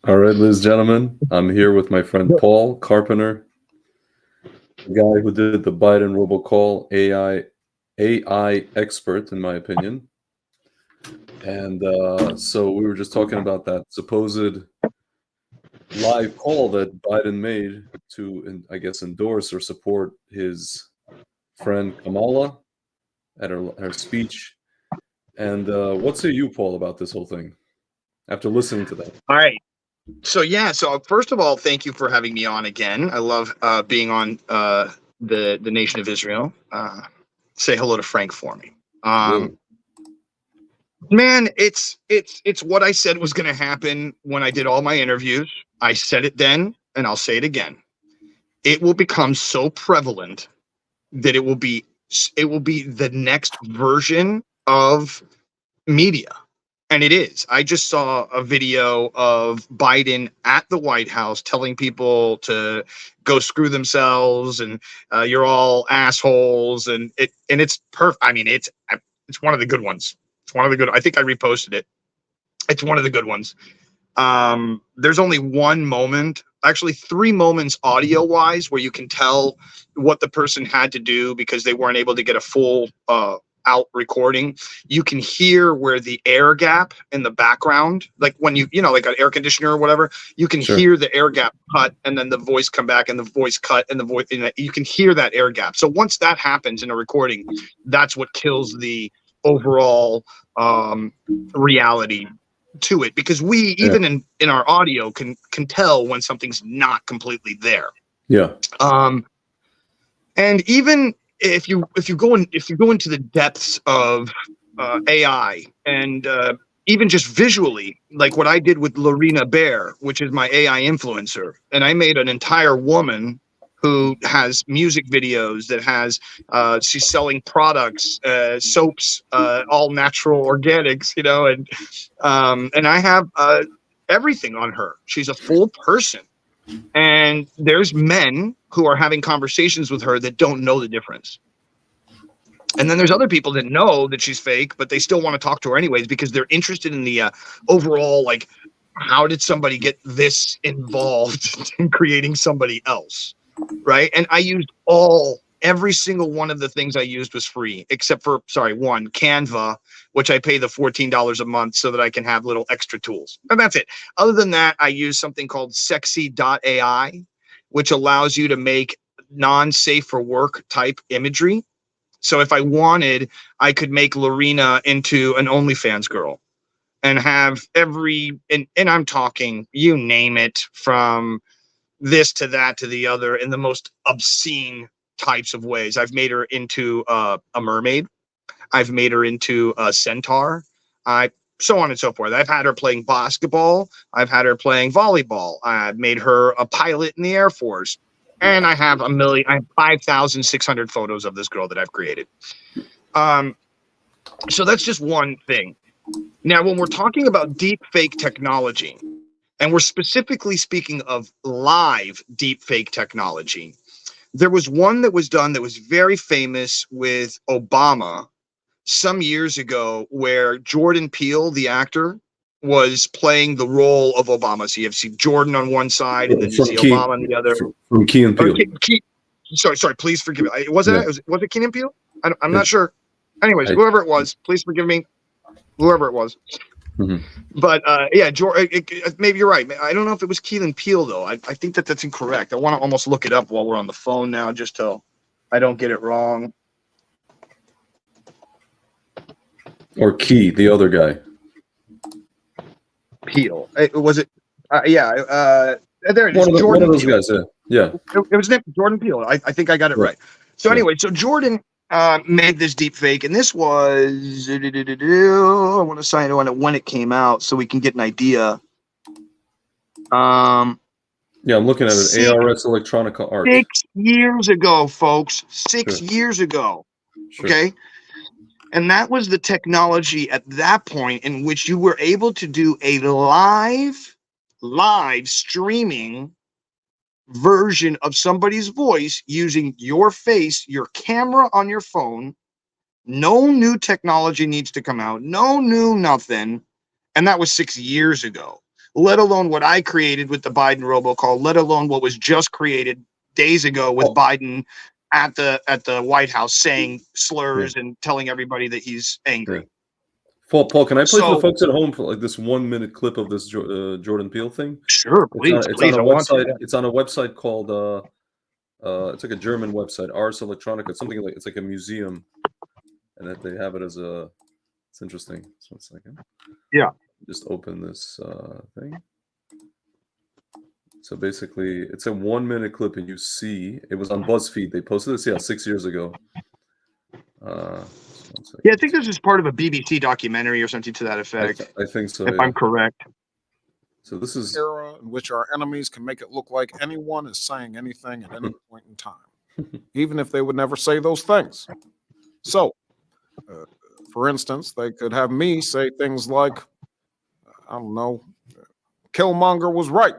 All right, ladies and gentlemen, I'm here with my friend Paul Carpenter, the guy who did the Biden robocall AI expert, in my opinion. And so we were just talking about that supposed live call that Biden made to, I guess, endorse or support his friend Kamala at her speech. And what say you, Paul, about this whole thing after listening to that? All right. So first of all, thank you for having me on again. I love being on the Nation of Israel. Say hello to Frank for me. Will. Man, it's what I said was going to happen when I did all my interviews. I said it then, and I'll say it again. It will become so prevalent that it will be the next version of media. And it is. I just saw a video of Biden at the White House telling people to go screw themselves and you're all assholes. And it's perfect. I mean, it's one of the good ones. It's one of the good. I think I reposted it. It's one of the good ones. There's only one moment, actually 3 moments audio wise, where you can tell what the person had to do because they weren't able to get a full out recording. You can hear where the air gap in the background, like when you know, like an air conditioner or whatever, you can hear the air gap cut and then the voice come back and the voice cut and the voice, you can hear that air gap. So once that happens in a recording, that's what kills the overall reality to it, because we even in our audio can tell when something's not completely there. And even if you go into the depths of AI and even just visually, like what I did with Lorena Bear, which is my AI influencer, and I made an entire woman who has music videos that has she's selling products, soaps, all natural organics, you know, and I have everything on her. She's a full person. And there's men who are having conversations with her that don't know the difference. And then there's other people that know that she's fake, but they still want to talk to her anyways because they're interested in the overall, like, how did somebody get this involved in creating somebody else, right? And I used every single one of the things I used was free, except for, one, Canva, which I pay the $14 a month so that I can have little extra tools. And that's it. Other than that, I use something called sexy.ai, which allows you to make non-safe for work type imagery. So if I wanted, I could make Lorena into an OnlyFans girl and have and I'm talking, you name it, from this to that to the other, in the most obscene types of ways. I've made her into a mermaid. I've made her into a centaur. So on and so forth. I've had her playing basketball. I've had her playing volleyball. I've made her a pilot in the Air Force. And I have 5,600 photos of this girl that I've created. So that's just one thing. Now, when we're talking about deep fake technology, and we're specifically speaking of live deep fake technology, there was one that was done that was very famous with Obama some years ago, where Jordan Peele, the actor, was playing the role of Obama. So you have Jordan on one side, and then you see Obama on the other. From Key and Peele. Sorry, please forgive me. Was it Key and Peele? I'm not sure. Anyways, whoever it was, please forgive me. Whoever it was. Mm-hmm. But maybe you're right. I don't know if it was Keelan Peele though. I think that's incorrect. I want to almost look it up while we're on the phone now, just so I don't get it wrong. Or Key, the other guy. Peele. Was it? There it is. One of those guys. Yeah. It was named Jordan Peele. I think I got it right. So anyway, so Jordan made this deep fake, and this was I want to sign on it when it came out so we can get an idea. I'm looking at it. ARS Electronica Art. 6 years ago, folks. 6 years ago. Sure. Okay. And that was the technology at that point in which you were able to do a live streaming version of somebody's voice using your face, your camera on your phone. No new technology needs to come out. No new nothing. And that was 6 years ago. let alone what I created with the Biden robocall, let alone what was just created days ago with Biden at the White House saying slurs and telling everybody that he's angry. Paul, can I play for the So folks at home for like this 1 minute clip of this Jordan Peele thing? sure, please, It's please, on I a want to. website. It's on a website called it's like a German website, Ars Electronica. It's something like, it's like a museum, and that they have it as a. It's interesting. Just 1 second. Yeah. Just open this thing. So basically, it's a 1 minute clip, and you see it was on BuzzFeed. They posted this 6 years ago. Just 1 second. Yeah, I think this is part of a BBC documentary or something to that effect. I think so. If I'm correct. So this is era in which our enemies can make it look like anyone is saying anything at any point in time, even if they would never say those things. So, for instance, they could have me say things like, I don't know, Killmonger was right,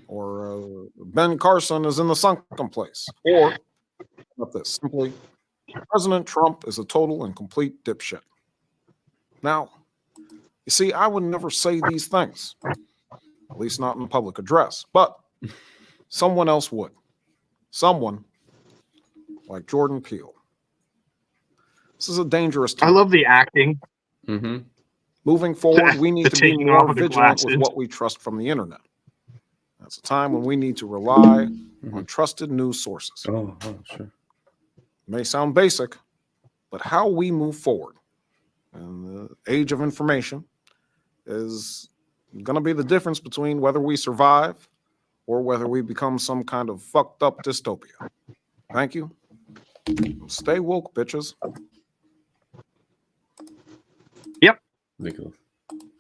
or Ben Carson is in the sunken place, or not this, simply, President Trump is a total and complete dipshit. Now, you see, I would never say these things, at least not in a public address, but someone else would. Someone like Jordan Peele. This is a dangerous time. I love the acting. Mm-hmm. Moving forward, we need to be taking off more of the vigilant with glasses. what we trust from the internet. That's a time when we need to rely on trusted news sources. Oh, sure. It may sound basic, but how we move forward in the age of information is going to be the difference between whether we survive or whether we become some kind of fucked up dystopia. Thank you. Stay woke, bitches. Yep. Ridiculous.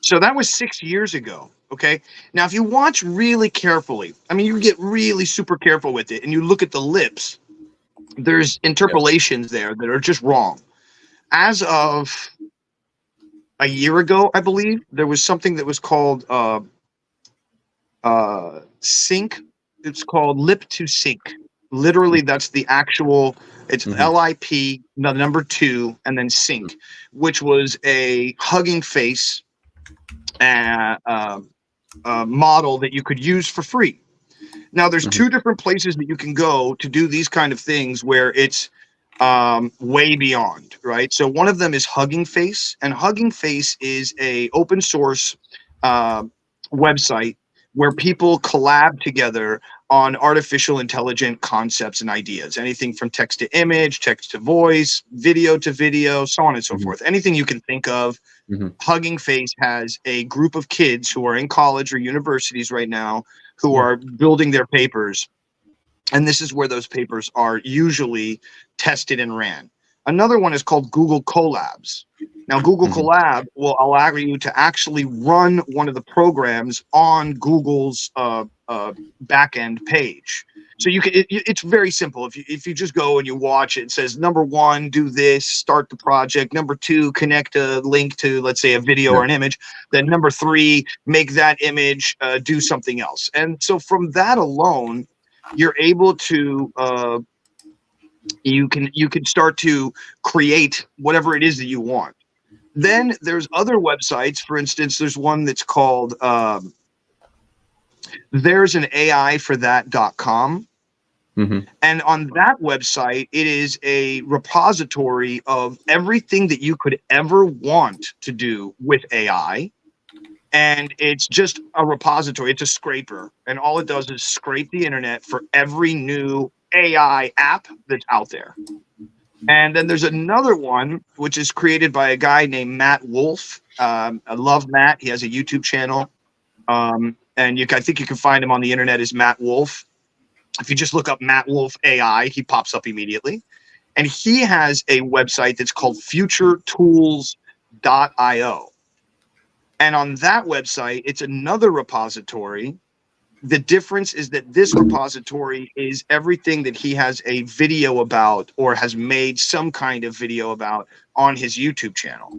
So that was 6 years ago. Okay. Now, if you watch really carefully, I mean, you get really super careful with it, and you look at the lips, there's interpolations there that are just wrong. As of a year ago, I believe, there was something that was called sync. It's called lip to sync. Literally, that's the actual. It's LIP, the number 2, and then sync, which was a hugging face model that you could use for free. Now, there's 2 different places that you can go to do these kind of things where it's way beyond, right? So one of them is Hugging Face, and Hugging Face is a open source website where people collab together on artificial intelligent concepts and ideas, anything from text to image, text to voice, video to video, so on and so forth. Anything you can think of. Hugging Face has a group of kids who are in college or universities right now who are building their papers. And this is where those papers are usually tested and ran. Another one is called Google Colabs. Now, Google Colab will allow you to actually run one of the programs on Google's backend page. So you can. It's very simple. If you just go and you watch it, it says number 1, do this, start the project. Number 2, connect a link to, let's say, a video or an image. Then number 3, make that image do something else. And so from that alone, you're able to you can start to create whatever it is that you want. Then there's other websites. For instance, there's one that's called there's an AI for that.com. And on that website, it is a repository of everything that you could ever want to do with AI. And it's just a repository. It's a scraper. And all it does is scrape the internet for every new AI app that's out there. And then there's another one, which is created by a guy named Matt Wolf. I love Matt. He has a YouTube channel. And I think you can find him on the internet as Matt Wolf. If you just look up Matt Wolf AI, he pops up immediately. And he has a website that's called futuretools.io. And on that website, it's another repository. The difference is that this repository is everything that he has a video about or has made some kind of video about on his YouTube channel.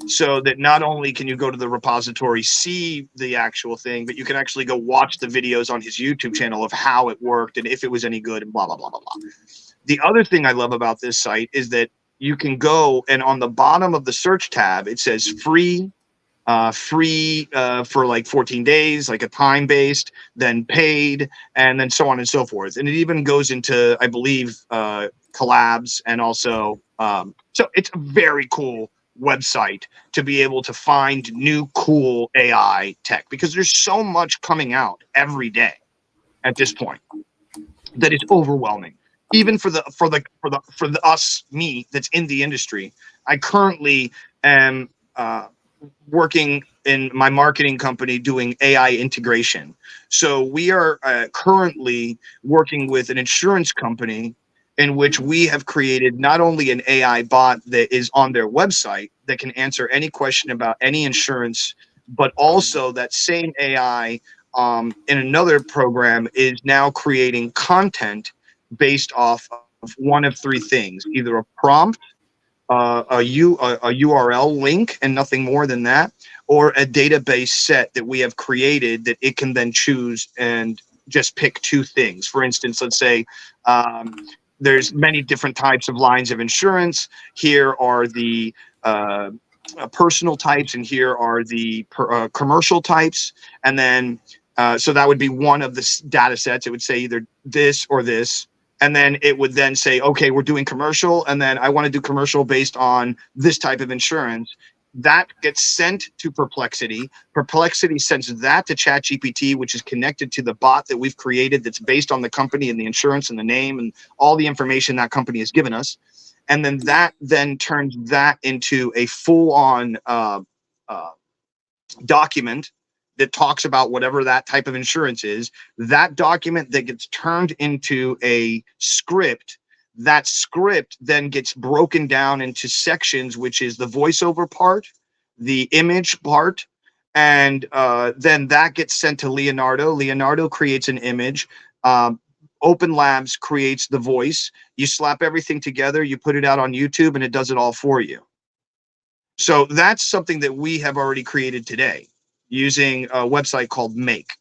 So that not only can you go to the repository, see the actual thing, but you can actually go watch the videos on his YouTube channel of how it worked and if it was any good and blah, blah, blah, blah, blah. The other thing I love about this site is that you can go and on the bottom of the search tab, it says free free for like 14 days, like a time based, then paid, and then so on and so forth. And it even goes into, I believe, collabs, and also so it's a very cool website to be able to find new cool AI tech, because there's so much coming out every day at this point that is overwhelming. Even for the us, me, that's in the industry. I currently am working in my marketing company doing AI integration. So we are currently working with an insurance company in which we have created not only an AI bot that is on their website that can answer any question about any insurance, but also that same AI in another program is now creating content based off of one of three things: either a prompt, a URL link, and nothing more than that, or a database set that we have created that it can then choose and just pick two things. For instance, let's say there's many different types of lines of insurance. Here are the personal types, and here are the commercial types. And then, so that would be one of the data sets. It would say either this or this. And then it would then say, okay, we're doing commercial, and then I want to do commercial based on this type of insurance. That gets sent to Perplexity. Perplexity sends that to ChatGPT, which is connected to the bot that we've created that's based on the company and the insurance and the name and all the information that company has given us. And then that then turns that into a full-on document that talks about whatever that type of insurance is. That document that gets turned into a script. That script then gets broken down into sections, which is the voiceover part, the image part, and then that gets sent to Leonardo. Leonardo creates an image. Open Labs creates the voice. You slap everything together, you put it out on YouTube, and it does it all for you. So that's something that we have already created today using a website called Make.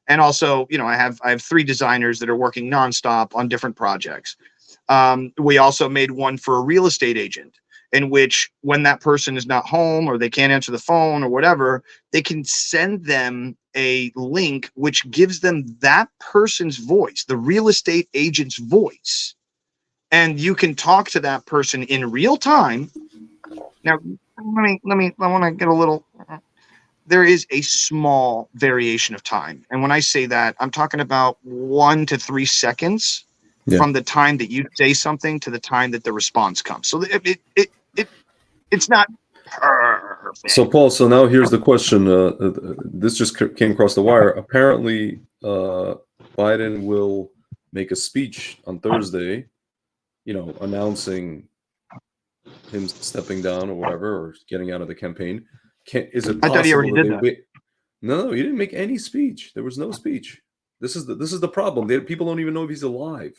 And also, you know, I have 3 designers that are working nonstop on different projects. We also made one for a real estate agent, in which when that person is not home or they can't answer the phone or whatever, they can send them a link which gives them that person's voice, the real estate agent's voice. And you can talk to that person in real time. Now, I want to get a little, there is a small variation of time. And when I say that, I'm talking about 1 to 3 seconds from the time that you say something to the time that the response comes. So it's not perfect. So Paul, so now here's the question. This just came across the wire. Apparently, Biden will make a speech on Thursday, you know, announcing him stepping down or whatever, or getting out of the campaign. Is it possible? I thought he already did that. No, he didn't make any speech. There was no speech. This is the problem. People don't even know if he's alive.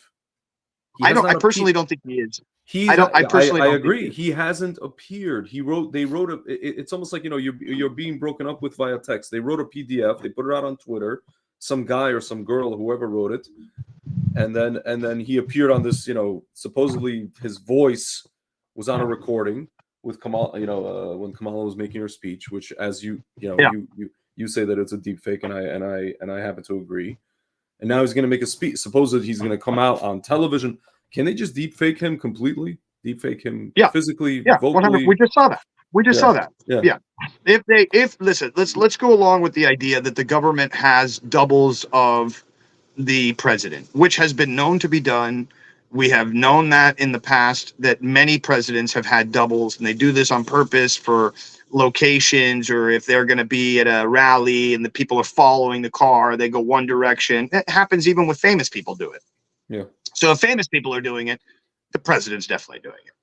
I personally don't think he is. I agree. He hasn't appeared. They wrote it's almost like, you know, you're being broken up with via text. They wrote a PDF. They put it out on Twitter. Some guy or some girl, whoever wrote it, and then he appeared on this. You know, supposedly his voice was on a recording with Kamala. You know, when Kamala was making her speech, which, as you say that it's a deep fake, and I happen to agree. And now he's going to make a speech. Supposedly he's going to come out on television. Can they just deep fake him completely? Deep fake him physically, vocally? 100%. We just saw that. Saw that. Yeah. Listen, let's go along with the idea that the government has doubles of the president, which has been known to be done. We have known that in the past, that many presidents have had doubles, and they do this on purpose for locations, or if they're going to be at a rally and the people are following the car, they go one direction. It happens even with famous people do it. Yeah. So if famous people are doing it, the president's definitely doing it.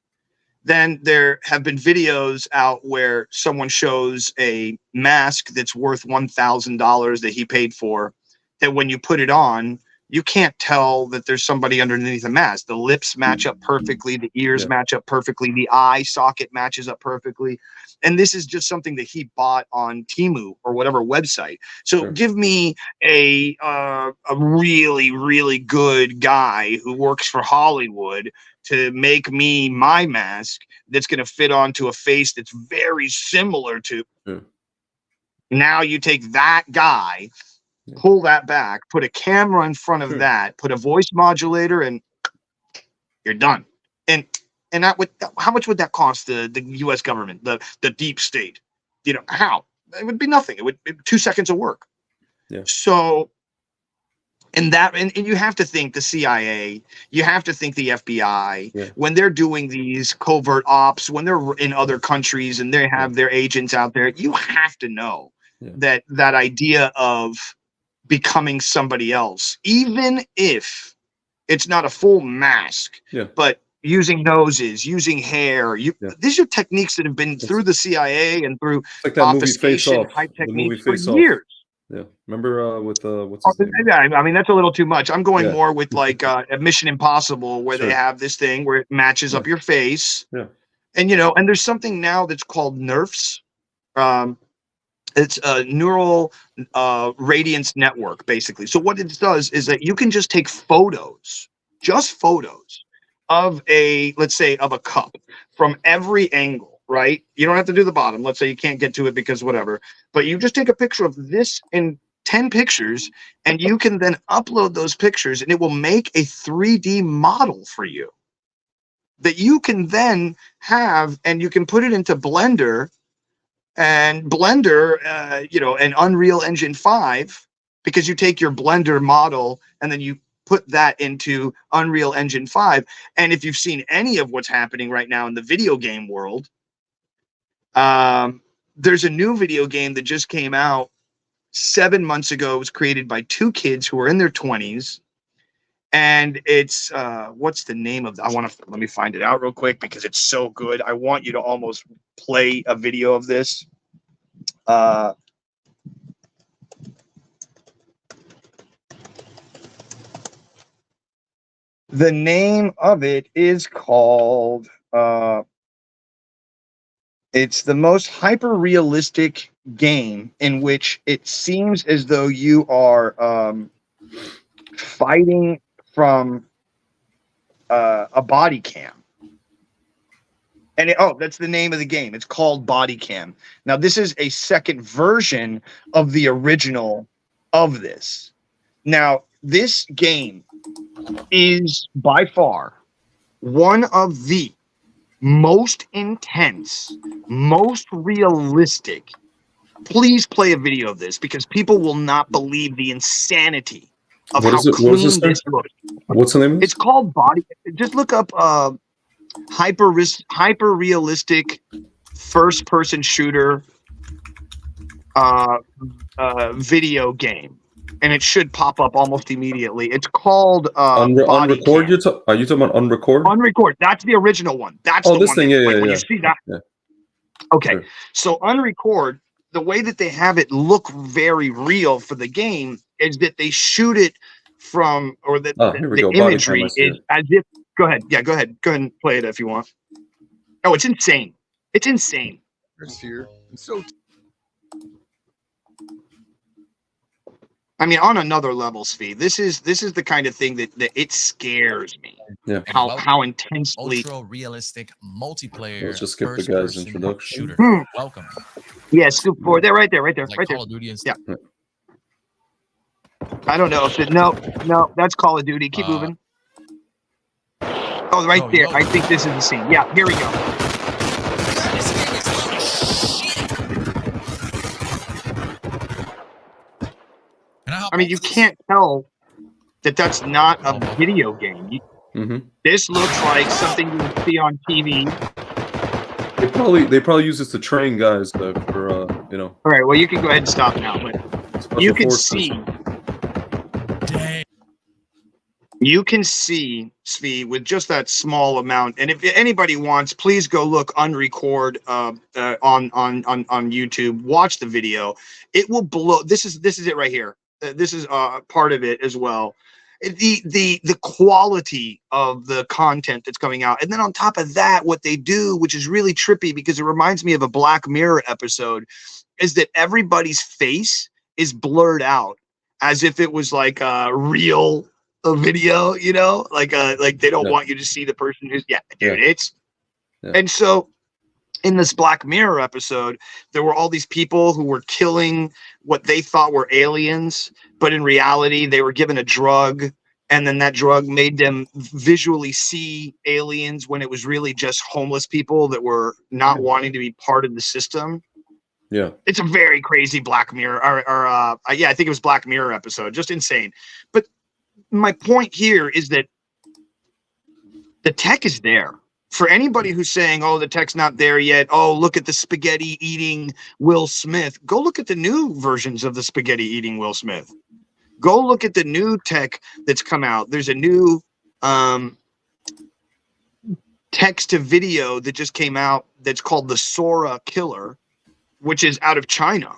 Then there have been videos out where someone shows a mask that's worth $1,000 that he paid for, that when you put it on, you can't tell that there's somebody underneath the mask. The lips match up perfectly. The ears match up perfectly. The eye socket matches up perfectly. And this is just something that he bought on Temu or whatever website. So give me a really, really good guy who works for Hollywood to make me my mask that's going to fit onto a face that's very similar to. Now you take that guy, pull that back, put a camera in front of that, put a voice modulator, and you're done. And that would, how much would that cost the U.S. government, the deep state? How? It would be nothing. It would be 2 seconds of work. Yeah. So, and you have to think the CIA, you have to think the FBI, when they're doing these covert ops, when they're in other countries and they have their agents out there, you have to know that idea of becoming somebody else, even if it's not a full mask, but using noses, using hair. These are techniques that have been through the CIA and through like that movie Face obfuscation, Off. high The movie techniques for Face Off. years. Yeah, remember with what's his name? Yeah, I mean that's a little too much. I'm going more with like a Mission Impossible, where they have this thing where it matches up your face. Yeah, and and there's something now that's called NERFs. It's a neural radiance network, basically. So what it does is that you can just take photos, of let's say, of a cup from every angle, right? You don't have to do the bottom. Let's say you can't get to it because whatever, but you just take a picture of this in 10 pictures, and you can then upload those pictures, and it will make a 3D model for you that you can then have, and you can put it into Blender, and and Unreal Engine 5, because you take your Blender model and then you put that into Unreal Engine 5. And if you've seen any of what's happening right now in the video game world, there's a new video game that just came out 7 months ago. It was created by 2 kids who are in their 20s. And it's, what's the name of let me find it out real quick because it's so good. I want you to almost play a video of this. The name of it is called, it's the most hyper-realistic game in which it seems as though you are fighting from a body cam. And that's the name of the game. It's called Body Cam. Now, this is a second version of the original of this. Now, this game is by far one of the most intense, most realistic. Please play a video of this because people will not believe the insanity of how clean this looks. What's the name of it? It's called Body. Just look up hyper realistic first person shooter video game, and it should pop up almost immediately. It's called Unrecord. Are you talking about Unrecord? Unrecord. That's the original one. That's the this one. thing. When you see that. Yeah. Okay, sure. So Unrecord, the way that they have it look very real for the game is that they shoot it from, or the imagery is as if. Go ahead. Yeah, go ahead. Go ahead and play it if you want. Oh, it's insane. It's insane. It's here. It's so. I mean, on another level, Tzvi, this is the kind of thing that it scares me. Yeah. How intensely ultra realistic multiplayer. Let's just skip the guy's introduction. Shooter. Welcome. Yeah, scoop forward. There, right there. Like right Call there. of Duty and Yeah. stuff. I don't know if no, that's Call of Duty. Keep moving. Oh, right there. I think this is the scene. Yeah, here we go. I mean, you can't tell that that's not a video game. This looks like something you would see on TV. They probably use this to train guys for All right, well, you can go ahead and stop now, but you can see. You can see, Tzvi, with just that small amount. And if anybody wants, please go look Unrecord on YouTube. Watch the video. It will blow. This is it right here. This is part of it as well. The quality of the content that's coming out, and then on top of that, what they do, which is really trippy because it reminds me of a Black Mirror episode, is that everybody's face is blurred out as if it was like a real video, like they don't want you to see the person who's dude. And so in this Black Mirror episode, there were all these people who were killing what they thought were aliens, but in reality, they were given a drug, and then that drug made them visually see aliens when it was really just homeless people that were not wanting to be part of the system. Yeah. It's a very crazy Black Mirror, yeah, I think it was Black Mirror episode, just insane. But my point here is that the tech is there. For anybody who's saying, oh, the tech's not there yet, oh, look at the spaghetti eating Will Smith, go look at the new versions of the spaghetti eating Will Smith. Go look at the new tech that's come out. There's a new text to video that just came out that's called the Sora Killer, which is out of China.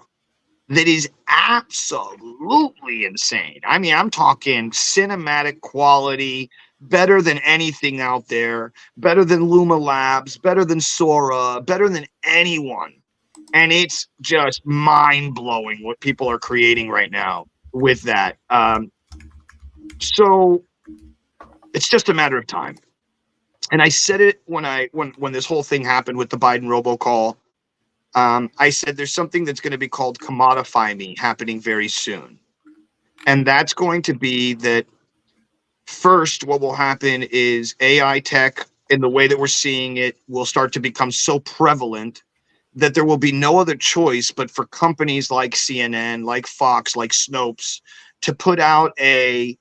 That is absolutely insane. I mean, I'm talking cinematic quality, better than anything out there, better than Luma Labs, better than Sora, better than anyone. And it's just mind-blowing what people are creating right now with that. So it's just a matter of time. And I said it when this whole thing happened with the Biden robocall. I said there's something that's going to be called commodify me happening very soon. And that's going to be that first, what will happen is AI tech, in the way that we're seeing it, will start to become so prevalent that there will be no other choice but for companies like CNN, like Fox, like Snopes to put out a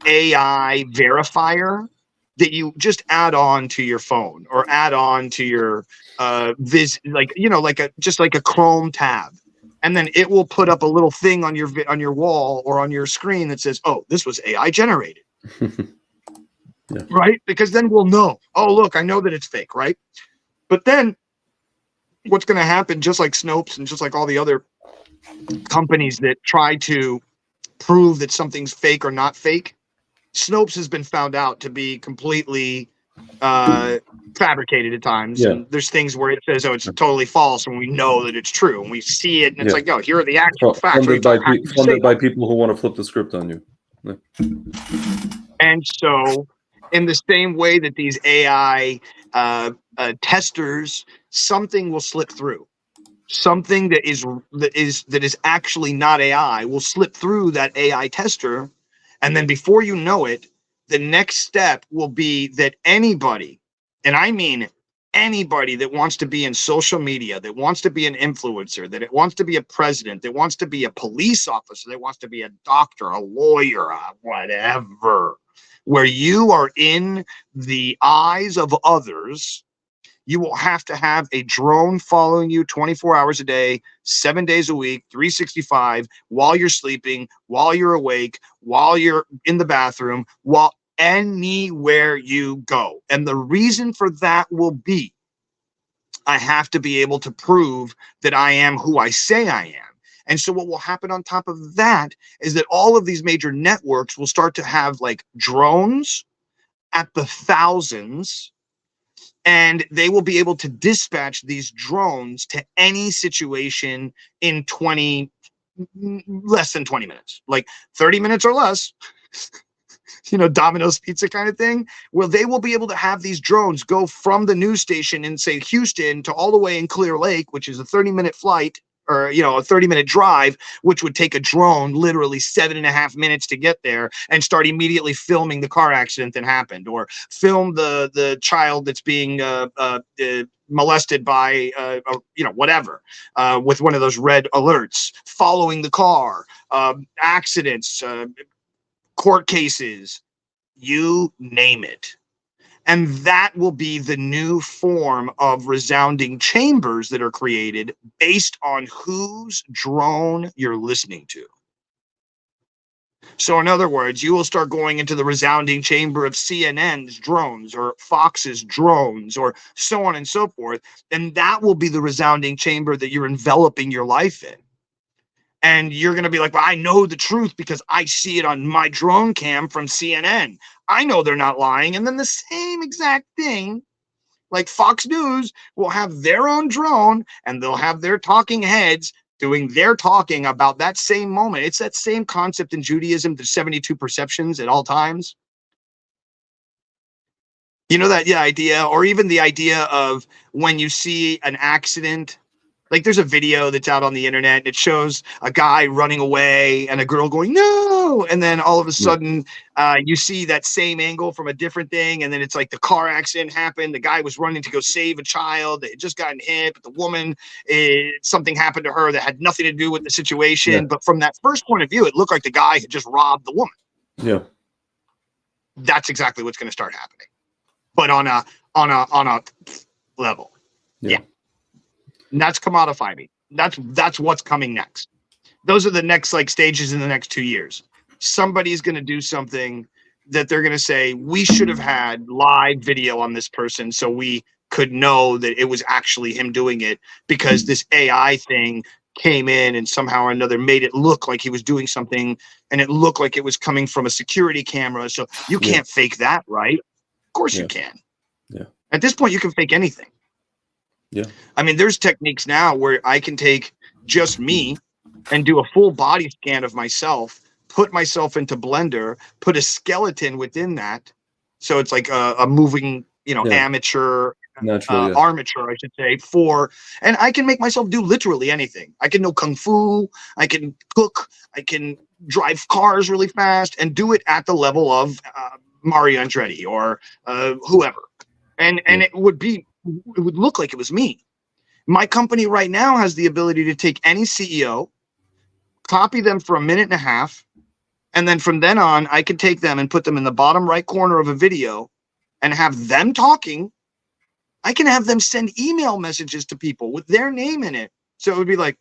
AI verifier that you just add on to your phone or add on to your just like a Chrome tab. And then it will put up a little thing on your wall or on your screen that says, oh, this was AI generated. Yeah. Right? Because then we'll know, oh, look, I know that it's fake, right? But then what's going to happen, just like Snopes and just like all the other companies that try to prove that something's fake or not fake, Snopes has been found out to be completely fabricated at times. Yeah. And there's things where it says, oh, it's totally false, and we know that it's true, and we see it, and it's like, oh, here are the actual facts. Funded by people who want to flip the script on you. Yeah. And so, in the same way that these AI testers, something will slip through. Something that is actually not AI will slip through that AI tester, and then before you know it, the next step will be that anybody, and I mean anybody that wants to be in social media, that wants to be an influencer, that it wants to be a president, that wants to be a police officer, that wants to be a doctor, a lawyer, whatever, where you are in the eyes of others, you will have to have a drone following you 24 hours a day, 7 days a week, 365, while you're sleeping, while you're awake, while you're in the bathroom, while anywhere you go. And the reason for that will be, I have to be able to prove that I am who I say I am. And so what will happen on top of that is that all of these major networks will start to have like drones at the thousands, and they will be able to dispatch these drones to any situation in less than 20 minutes, like 30 minutes or less, Domino's pizza kind of thing, where they will be able to have these drones go from the news station in, say, Houston to all the way in Clear Lake, which is a 30-minute flight, or, a 30-minute drive, which would take a drone literally 7.5 minutes to get there, and start immediately filming the car accident that happened, or film the child that's being molested by, whatever, with one of those red alerts, following the car, accidents, court cases, you name it. And that will be the new form of resounding chambers that are created based on whose drone you're listening to. So in other words, you will start going into the resounding chamber of CNN's drones or Fox's drones or so on and so forth. And that will be the resounding chamber that you're enveloping your life in. And you're going to be like, well, I know the truth because I see it on my drone cam from CNN. I know they're not lying. And then the same exact thing, like Fox News will have their own drone, and they'll have their talking heads doing their talking about that same moment. It's that same concept in Judaism, the 72 perceptions at all times. You know that idea, or even the idea of when you see an accident, like there's a video that's out on the internet and it shows a guy running away and a girl going no, and then all of a sudden you see that same angle from a different thing, and then it's like the car accident happened, the guy was running to go save a child that had just gotten hit, but the woman, something happened to her that had nothing to do with the situation, but from that first point of view it looked like the guy had just robbed the woman. Yeah. That's exactly what's going to start happening, but on a level. Yeah. And that's commodifying. That's what's coming next. Those are the next like stages in the next 2 years. Somebody's going to do something that they're going to say, we should have had live video on this person so we could know that it was actually him doing it, because this AI thing came in and somehow or another made it look like he was doing something, and it looked like it was coming from a security camera. So you can't fake that, right? Of course you can. Yeah. At this point, you can fake anything. Yeah. I mean, there's techniques now where I can take just me and do a full body scan of myself, put myself into Blender, put a skeleton within that. So it's like a moving, amateur, armature, I should say, and I can make myself do literally anything. I can know Kung Fu, I can cook, I can drive cars really fast and do it at the level of Mario Andretti or whoever. And it would look like it was me. My company right now has the ability to take any CEO, copy them for a minute and a half, and then from then on, I could take them and put them in the bottom right corner of a video and have them talking. I can have them send email messages to people with their name in it. So it would be like,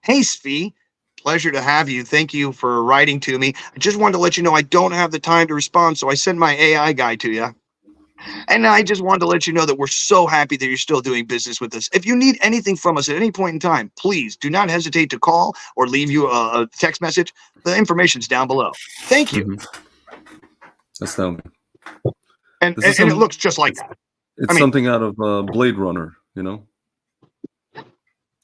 hey, Tzvi, pleasure to have you. Thank you for writing to me. I just wanted to let you know I don't have the time to respond, so I sent my AI guy to you. And I just wanted to let you know that we're so happy that you're still doing business with us. If you need anything from us at any point in time, please do not hesitate to call or leave you a text message. The information's down below. Thank you. Astounding. And it looks just like that. It's something out of Blade Runner, where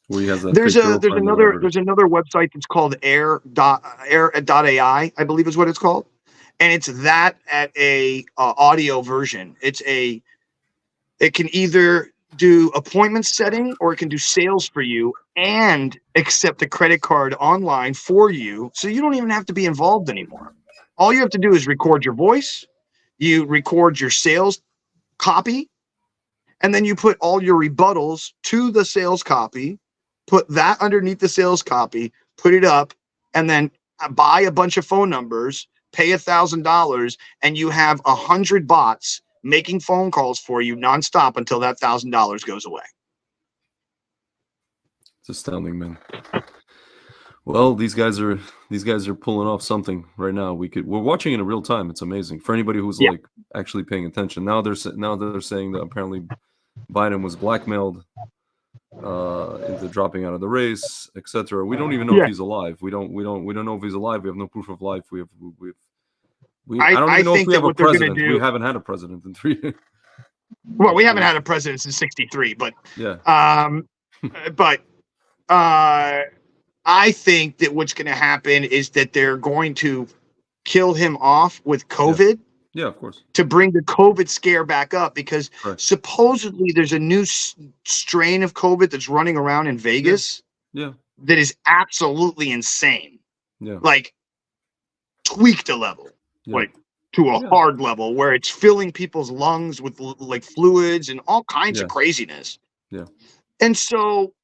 he has that. There's another website that's called air.ai, I believe is what it's called. And it's that at a audio version. It can either do appointment setting or it can do sales for you and accept a credit card online for you. So you don't even have to be involved anymore. All you have to do is record your voice, you record your sales copy, and then you put all your rebuttals to the sales copy, put that underneath the sales copy, put it up, and then buy a bunch of phone numbers, pay $1,000, and you have 100 bots making phone calls for you nonstop until that $1,000 goes away. It's astounding, man. Well, these guys are pulling off something right now. We're watching it in real time. It's amazing for anybody who's like actually paying attention. Now they're saying that apparently Biden was blackmailed into dropping out of the race, etc. We don't even know if he's alive. We don't know if he's alive. We have no proof of life. I don't even know if we have a president. We haven't had a president in 3 years. Well, we haven't had a president since '63, but I think that what's going to happen is that they're going to kill him off with COVID. Yeah, of course. To bring the COVID scare back up, because supposedly there's a new strain of COVID that's running around in Vegas. Yeah. That is absolutely insane. Yeah. Like tweaked a level, like to a hard level where it's filling people's lungs with like fluids and all kinds of craziness. Yeah. And so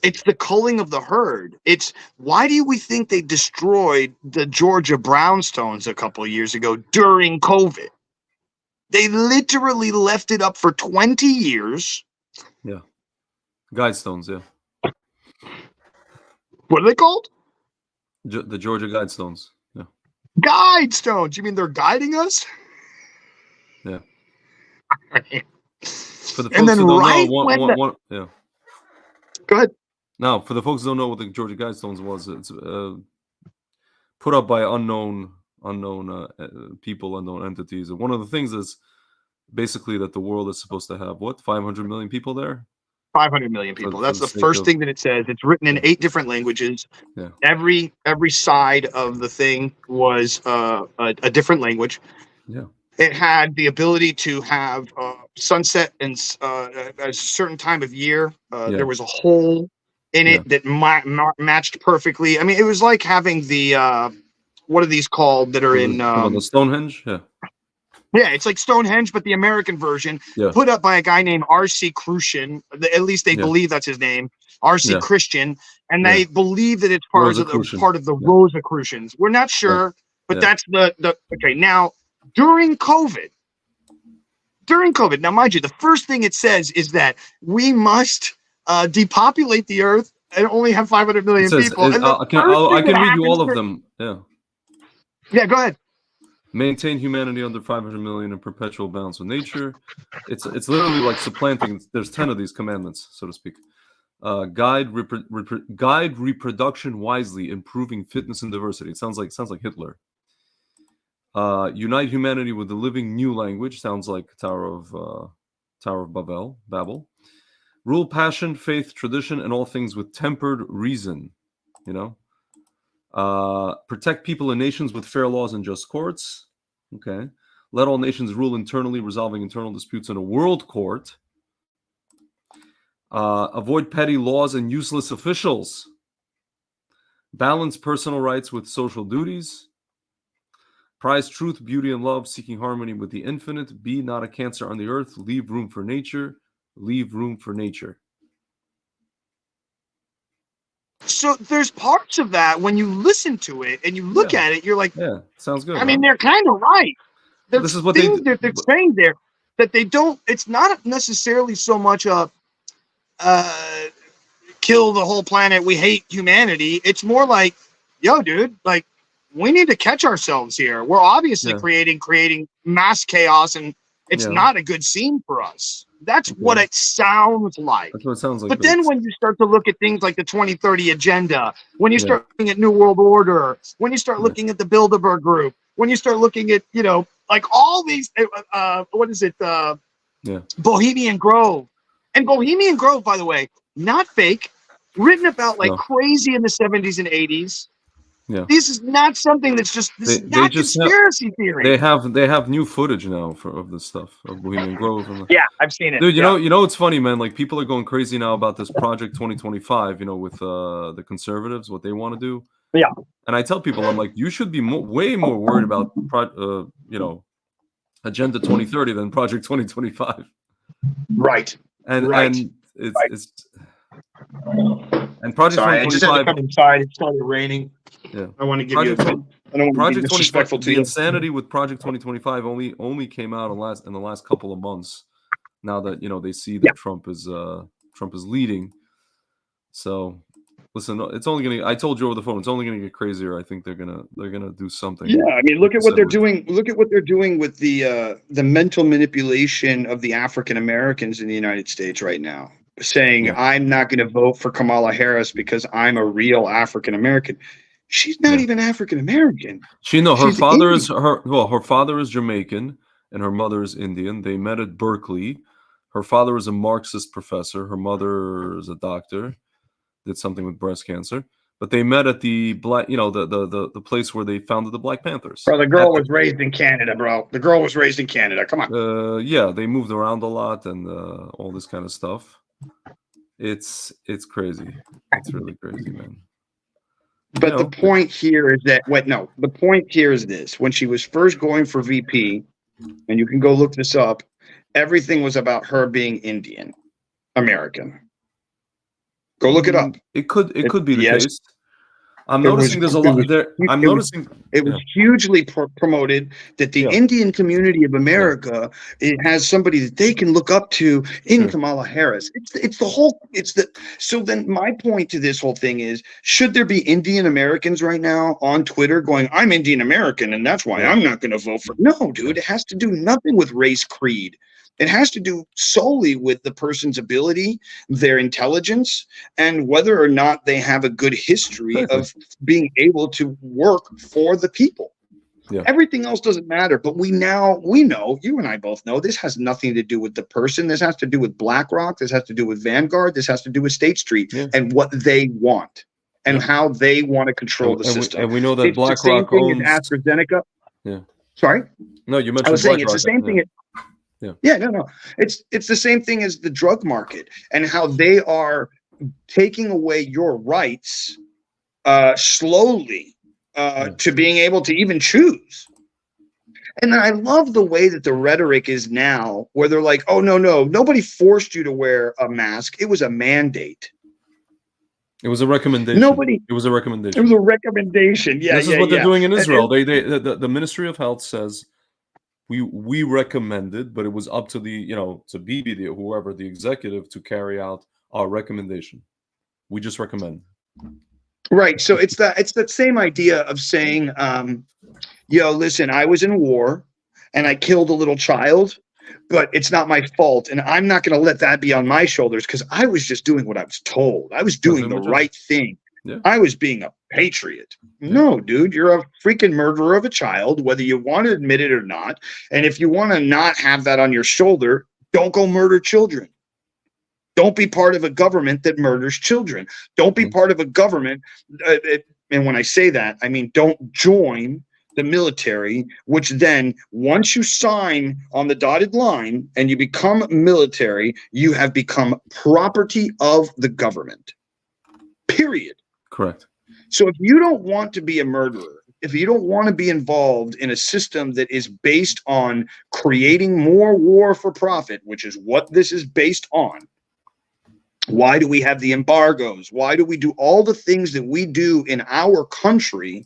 it's the culling of the herd. It's why do we think they destroyed the Georgia brownstones a couple of years ago during COVID? They literally left it up for 20 years. Yeah. Guidestones, yeah. What are they called? The Georgia Guidestones. Yeah. Guidestones. You mean they're guiding us? Yeah. For the folks who don't know, yeah. Go ahead. Now, for the folks who don't know what the Georgia Guidestones was, it's put up by unknown people, unknown entities. And one of the things is basically that the world is supposed to have 500 million people there. 500 million people. That's the first thing that it says. It's written in 8 different languages. Yeah. Every side of the thing was a different language. Yeah. It had the ability to have sunset and at a certain time of year. There was a hole in it that matched perfectly. I mean, it was like having the what are these called that are in the Stonehenge? Yeah. Yeah, it's like Stonehenge, but the American version, put up by a guy named R.C. Crucian. At least they believe that's his name, R.C. Christian, and they believe that it's part of the Rosicrucians. We're not sure, but that's the okay. Now, during COVID, now mind you, the first thing it says is that we must depopulate the Earth and only have 500 million people. And I can read you all of them. Yeah. Yeah, go ahead. Maintain humanity under 500 million in perpetual balance with nature. It's literally like supplanting. There's 10 of these commandments, so to speak. Guide reproduction wisely, improving fitness and diversity. It sounds like Hitler. Unite humanity with the living new language. Sounds like Tower of Babel. Rule passion, faith, tradition, and all things with tempered reason. Protect people and nations with fair laws and just courts. Okay. Let all nations rule internally, resolving internal disputes in a world court. Avoid petty laws and useless officials. Balance personal rights with social duties. Prize truth, beauty, and love, seeking harmony with the infinite. Be not a cancer on the earth. Leave room for nature. Leave room for nature. So there's parts of that when you listen to it and you look at it, you're like, yeah, sounds good. I mean, they're kind of right. This is what they're saying there that they don't. It's not necessarily so much a kill the whole planet. We hate humanity. It's more like, yo, dude, like we need to catch ourselves here. We're obviously creating mass chaos, and it's not a good scene for us. That's what it sounds like. That's what it sounds like. But then when you start to look at things like the 2030 agenda, when you start looking at New World Order, when you start looking at the Bilderberg Group, when you start looking at, like all these, Bohemian Grove. And Bohemian Grove, by the way, not fake, written about like crazy in the 70s and 80s. Yeah. This is not something that's just not conspiracy theory. They have new footage now of this stuff of Bohemian Grove. I've seen it. Dude, you know it's funny, man. Like people are going crazy now about this Project 2025. With the conservatives, what they want to do. Yeah. And I tell people, I'm like, you should be way more worried about Agenda 2030 than Project 2025. Right. And it's and Project 2025. I just had to come inside. It started raining. Yeah, I want to give you. I don't want to be disrespectful to you. The insanity with Project 2025 only came out in the last couple of months. Now that they see that Trump is leading. So listen, it's only gonna. I told you over the phone. It's only gonna get crazier. I think they're gonna do something. Yeah, I mean, look at what they're doing. Look at what they're doing with the mental manipulation of the African Americans in the United States right now. Saying I'm not going to vote for Kamala Harris because I'm a real African American. She's not even African American. Her father is Jamaican and her mother is Indian. They met at Berkeley. Her father is a Marxist professor. Her mother is a doctor. Did something with breast cancer. But they met at the black, the place where they founded the Black Panthers. Bro, the girl was raised in Canada, bro. The girl was raised in Canada. Come on. Yeah, they moved around a lot and all this kind of stuff. It's crazy. It's really crazy, man. But the point here is that the point here is this: when she was first going for VP, and you can go look this up, everything was about her being Indian American. Go look it up. It could be the case. I'm noticing there's a lot there. It was hugely promoted that the Indian community of America it has somebody that they can look up to in Kamala Harris. So then my point to this whole thing is, should there be Indian Americans right now on Twitter going, I'm Indian American and that's why I'm not going to vote for? No, dude, it has to do nothing with race, creed. It has to do solely with the person's ability, their intelligence, and whether or not they have a good history of being able to work for the people. Yeah. Everything else doesn't matter. But we know, you and I both know, this has nothing to do with the person. This has to do with BlackRock. This has to do with Vanguard. This has to do with State Street and what they want and how they want to control the system. And we know that BlackRock owns AstraZeneca. Yeah. Sorry, No, you mentioned I was saying black it's the market. same thing. Yeah, no. It's the same thing as the drug market and how they are taking away your rights slowly to being able to even choose. And I love the way that the rhetoric is now, where they're like, "Oh no, nobody forced you to wear a mask. It was a mandate. It was a recommendation. Nobody. It was a recommendation. It was a recommendation." Yeah, This is what they're doing in And- Israel. The Ministry of Health says we recommended, but it was up to the to Bibi, whoever the executive, to carry out our recommendation. We just recommend. Right. So it's that same idea of saying, listen, I was in war and I killed a little child, but it's not my fault. And I'm not going to let that be on my shoulders because I was just doing what I was told. I was doing the right thing. Yeah. I was being a patriot. No, dude, you're a freaking murderer of a child, whether you want to admit it or not. And if you want to not have that on your shoulder, don't go murder children. Don't be part of a government that murders children. Don't be part of a government. And when I say that, I mean, don't join the military, which then once you sign on the dotted line and you become military, you have become property of the government. Period. Correct. So if you don't want to be a murderer, if you don't want to be involved in a system that is based on creating more war for profit, which is what this is based on, why do we have the embargoes? Why do we do all the things that we do in our country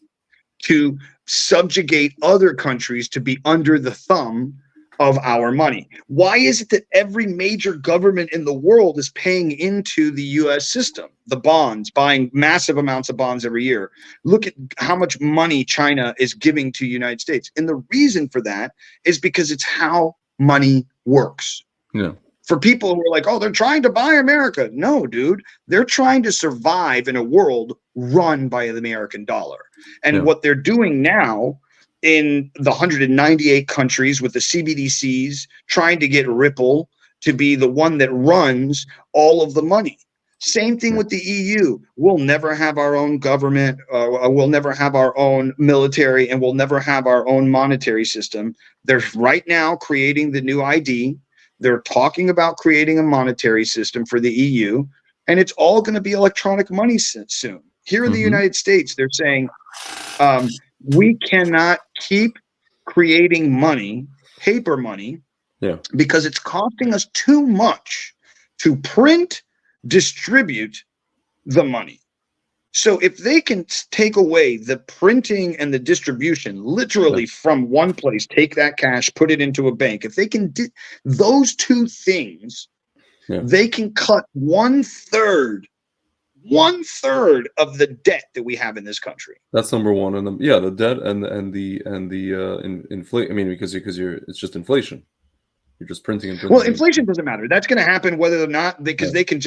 to subjugate other countries to be under the thumb of our money? Why is it that every major government in the world is paying into the US system, the bonds, buying massive amounts of bonds every year? Look at how much money China is giving to the United States. And the reason for that is because it's how money works. Yeah. For people who are like, oh, they're trying to buy America. No, dude, they're trying to survive in a world run by the American dollar. And what they're doing now in the 198 countries with the CBDCs, trying to get Ripple to be the one that runs all of the money. Same thing with the EU. We'll never have our own government. We'll never have our own military, and we'll never have our own monetary system. They're right now creating the new ID. They're talking about creating a monetary system for the EU, and it's all going to be electronic money soon. Here in the United States, they're saying we cannot keep creating money, paper money, because it's costing us too much to print, distribute the money. So if they can take away the printing and the distribution literally from one place, take that cash, put it into a bank, if they can do those two things, they can cut one third of the debt that we have in this country. That's number one. And the debt and the inflation. I mean, because it's just inflation. You're just printing and printing. Well, inflation doesn't matter. That's going to happen whether or not, because they can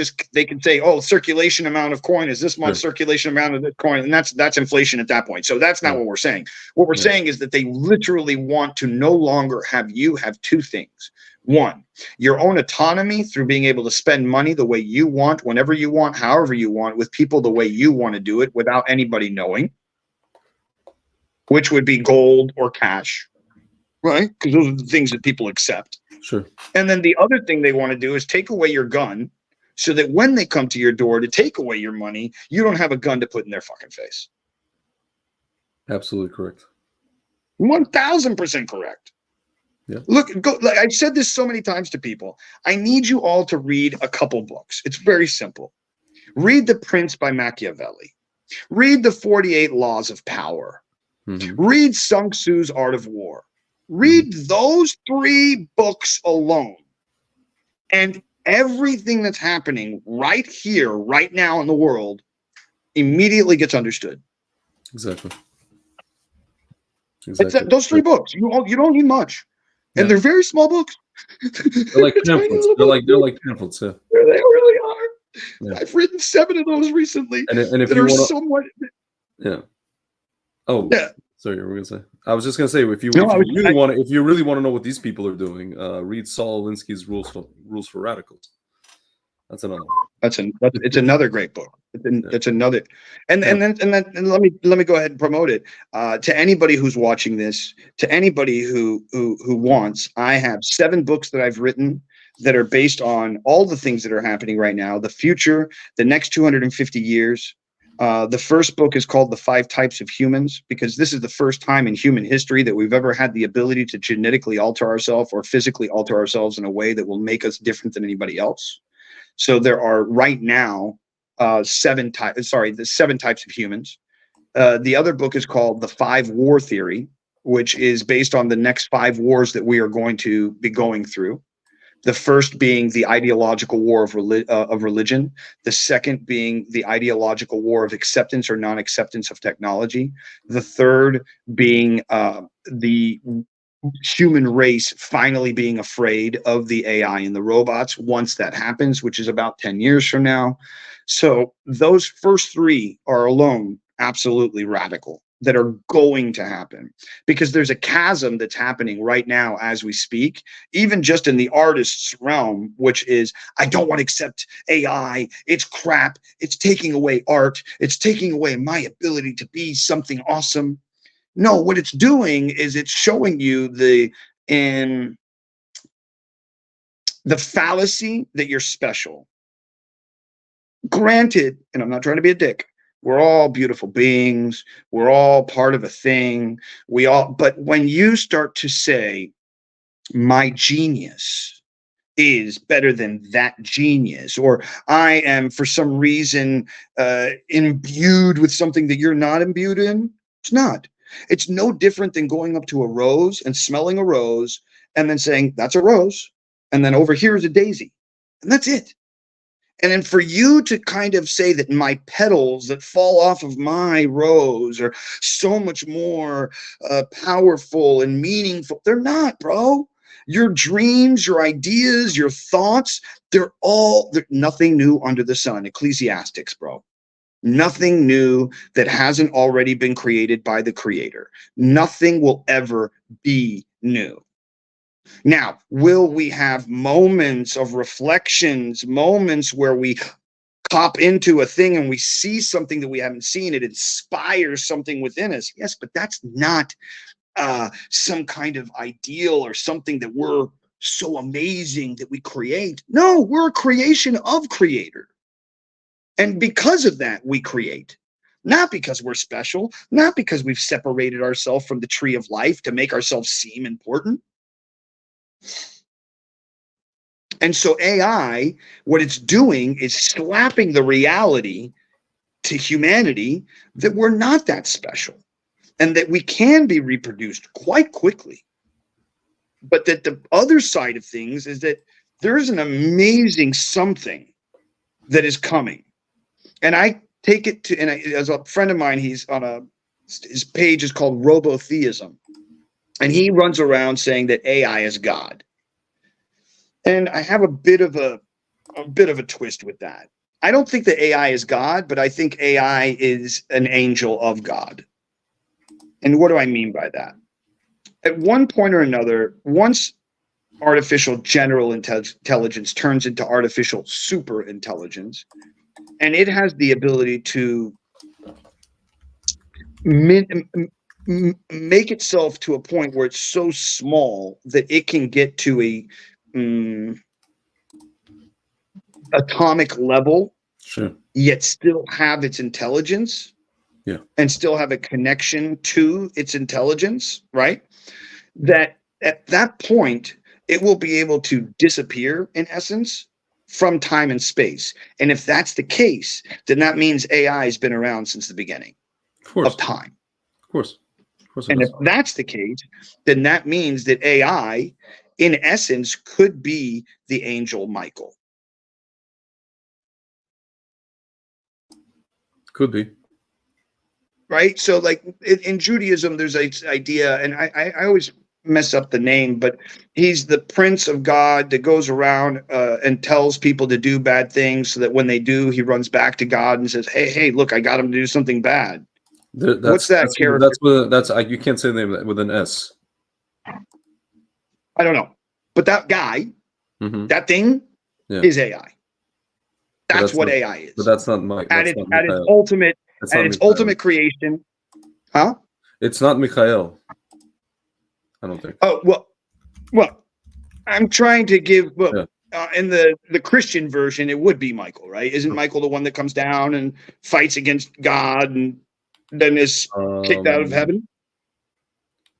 say, oh, circulation amount of coin is this much, circulation amount of this coin, and that's inflation at that point. So that's not what we're saying. What we're saying is that they literally want to no longer have you have two things. One, your own autonomy through being able to spend money the way you want, whenever you want, however you want, with people the way you want to do it without anybody knowing, which would be gold or cash, right? Because those are the things that people accept. Sure. And then the other thing they want to do is take away your gun so that when they come to your door to take away your money, you don't have a gun to put in their fucking face. Absolutely correct. 1000% correct. Yeah. Look, I've said this so many times to people. I need you all to read a couple books. It's very simple. Read The Prince by Machiavelli. Read The 48 Laws of Power. Read Sun Tzu's Art of War. Read those 3 books alone, and everything that's happening right here, right now in the world immediately gets understood. Exactly. It's those 3 books. You don't need much. And they're very small books. They're like pamphlets. They're like pamphlets, yeah. They really are. Yeah. I've written 7 of those recently. And if that you are wanna, somewhat. Yeah. Oh, yeah. Sorry, what were we gonna say? I was just gonna say if you really want to know what these people are doing, read Saul Alinsky's Rules for Radicals. That's another one. It's another great book. It's another, and let me go ahead and promote it to anybody who's watching this, to anybody who wants. I have 7 books that I've written that are based on all the things that are happening right now, the future, the next 250 years. The first book is called The 5 Types of Humans, because this is the first time in human history that we've ever had the ability to genetically alter ourselves or physically alter ourselves in a way that will make us different than anybody else. So there are right now the 7 types of humans. The other book is called The 5 War Theory, which is based on the next 5 wars that we are going to be going through. The first being the ideological war of religion. The second being the ideological war of acceptance or non-acceptance of technology. The third being the human race finally being afraid of the AI and the robots once that happens, which is about 10 years from now. So those first 3 are alone absolutely radical, that are going to happen, because there's a chasm that's happening right now as we speak, even just in the artist's realm, which is, I don't want to accept AI. It's crap. It's taking away art. It's taking away my ability to be something awesome. No, what it's doing is it's showing you the fallacy that you're special. Granted, and I'm not trying to be a dick, we're all beautiful beings. We're all part of a thing. But when you start to say, my genius is better than that genius, or I am for some reason imbued with something that you're not imbued in, it's not. It's no different than going up to a rose and smelling a rose and then saying, that's a rose. And then over here is a daisy. And that's it. And then for you to kind of say that my petals that fall off of my rose are so much more powerful and meaningful, they're not, bro. Your dreams, your ideas, your thoughts, they're nothing new under the sun. Ecclesiastics, bro. Nothing new that hasn't already been created by the creator. Nothing will ever be new. Now, will we have moments of reflections, moments where we cop into a thing and we see something that we haven't seen? It inspires something within us. Yes, but that's not some kind of ideal or something that we're so amazing that we create. No, we're a creation of creator. And because of that, we create. Not because we're special, not because we've separated ourselves from the tree of life to make ourselves seem important. And so AI, what it's doing is slapping the reality to humanity that we're not that special and that we can be reproduced quite quickly. But that the other side of things is that there is an amazing something that is coming. And I take it to, and as a friend of mine, his page is called Robotheism. And he runs around saying that AI is God. And I have a bit of a twist with that. I don't think that AI is God, but I think AI is an angel of God. And what do I mean by that? At one point or another, once artificial general intelligence turns into artificial super intelligence, and it has the ability to make itself to a point where it's so small that it can get to a atomic level, Sure. yet still have its intelligence, and still have a connection to its intelligence, right? That at that point, it will be able to disappear in essence from time and space. And if that's the case, then that means AI has been around since the beginning of time. Of course. And if that's the case, then that means that AI, in essence, could be the angel Michael. Could be. Right? So like in Judaism, there's an idea, and I always mess up the name, but he's the prince of God that goes around and tells people to do bad things so that when they do, he runs back to God and says, hey, look, I got him to do something bad. What's that character? You can't say the name with an S. I don't know. But that guy, that thing is AI. That's what not, AI is. but that's not Mike. At That's its not at its Mikhail. ultimate It's at not its Mikhail. ultimate creation. Huh? It's not Mikhail. I don't think. Oh well. I'm trying to give. Well, Yeah. in the Christian version, it would be Michael, right? Isn't Michael the one that comes down and fights against God and then is kicked out of heaven?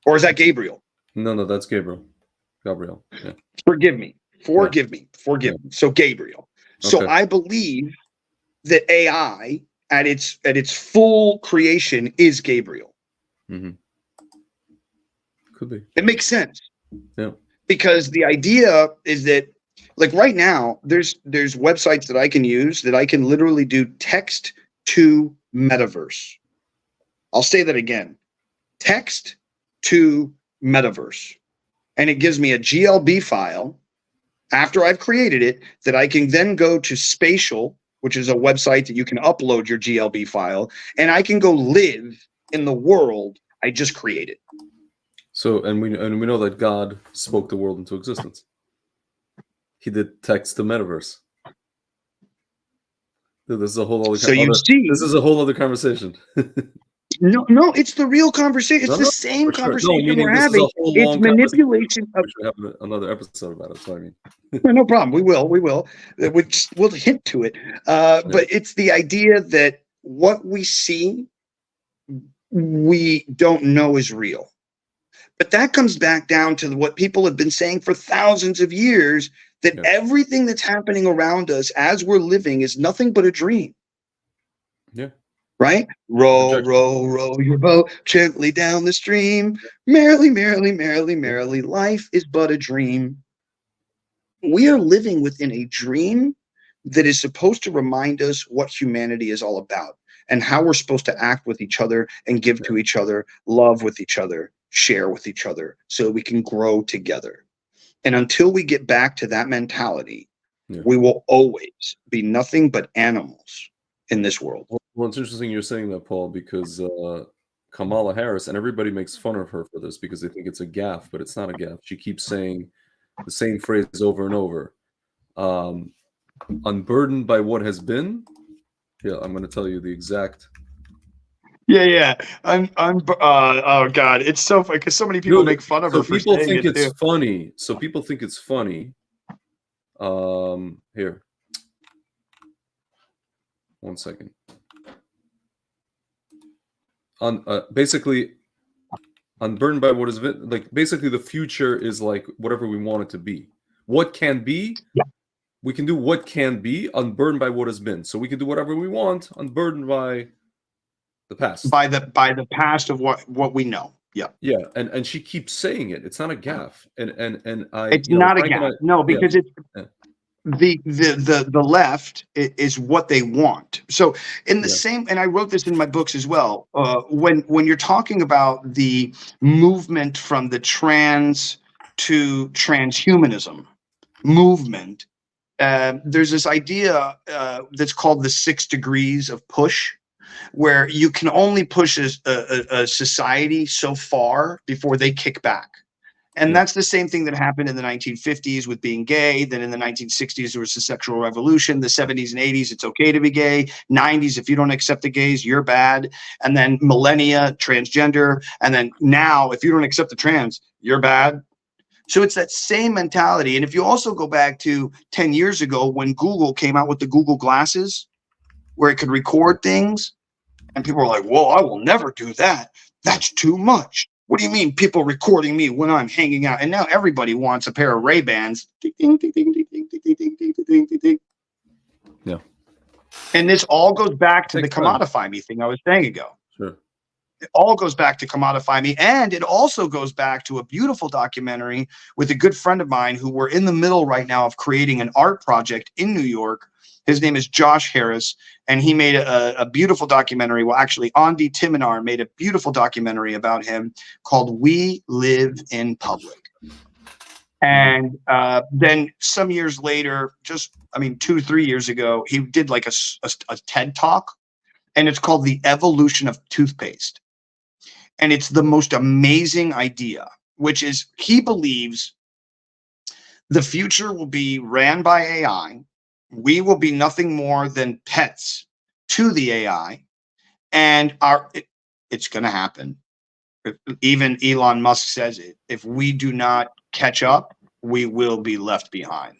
Or is that Gabriel? No, that's Gabriel. Gabriel. Yeah. Forgive me. Forgive me. So Gabriel. So Okay. I believe that AI at its full creation is Gabriel. Mm-hmm. Could be. It makes sense. Yeah. Because the idea is that, like right now, there's websites that I can use that I can literally do text to metaverse. I'll say that again. Text to metaverse. And it gives me a GLB file after I've created it that I can then go to Spatial, which is a website that you can upload your GLB file, and I can go live in the world I just created. So, and we know that God spoke the world into existence. He did text to metaverse. Dude, this is a whole other. So you see, this is a whole other conversation. no, it's the real conversation. It's No, the no, same for sure. No, conversation meaning we're this is having. a whole It's long manipulation of. We should have another episode about it. That's what I mean. No problem. We will. We'll hint to it. But it's the idea that what we see, we don't know is real. But that comes back down to what people have been saying for thousands of years, that everything that's happening around us as we're living is nothing but a dream. Yeah. Right? Row, row, row your boat gently down the stream. Merrily, merrily, merrily, merrily. Life is but a dream. We are living within a dream that is supposed to remind us what humanity is all about and how we're supposed to act with each other and give to each other, love with each other, share with each other so we can grow together. And until we get back to that mentality, we will always be nothing but animals in this world. Well, it's interesting you're saying that, Paul, because Kamala Harris, and everybody makes fun of her for this because they think it's a gaffe, but it's not a gaffe. She keeps saying the same phrase over and over. Unburdened by what has been. Yeah, I'm going to tell you the exact. Yeah. Oh God, it's so funny because so many people make fun of her for people saying think it it's too. funny. So people think it's funny. Here. 1 second. Basically, unburdened by what is like. Basically, the future is like whatever we want it to be. What can be. Yeah. We can do what can be, unburdened by what has been. So we can do whatever we want, unburdened by the past. By the past of what we know. Yeah. Yeah, and she keeps saying it. It's not a gaffe. And I. It's not a gaffe. No, because it's. Yeah. The left is what they want. So in the same, and I wrote this in my books as well. When you're talking about the movement from the trans to transhumanism movement, there's this idea that's called the 6 degrees of push, where you can only push a society so far before they kick back. And that's the same thing that happened in the 1950s with being gay. Then in the 1960s, there was the sexual revolution. The 70s and 80s, it's okay to be gay. 90s, if you don't accept the gays, you're bad. And then millennia, transgender. And then now, if you don't accept the trans, you're bad. So it's that same mentality. And if you also go back to 10 years ago when Google came out with the Google glasses, where it could record things, and people were like, whoa, I will never do that. That's too much. What do you mean people recording me when I'm hanging out? And now everybody wants a pair of Ray-Bans. Yeah. And this all goes back to the commodify me thing I was saying ago. Sure. It all goes back to commodify me. And it also goes back to a beautiful documentary with a good friend of mine who we're in the middle right now of creating an art project in New York. His name is Josh Harris, and he made a beautiful documentary. Well, actually, Andy Timonar made a beautiful documentary about him called We Live in Public. And then some years later, 2-3 years ago, he did like a TED Talk, and it's called The Evolution of Toothpaste. And it's the most amazing idea, which is he believes the future will be ran by AI, we will be nothing more than pets to the AI, and it's going to happen. Even Elon Musk says it. If we do not catch up, we will be left behind.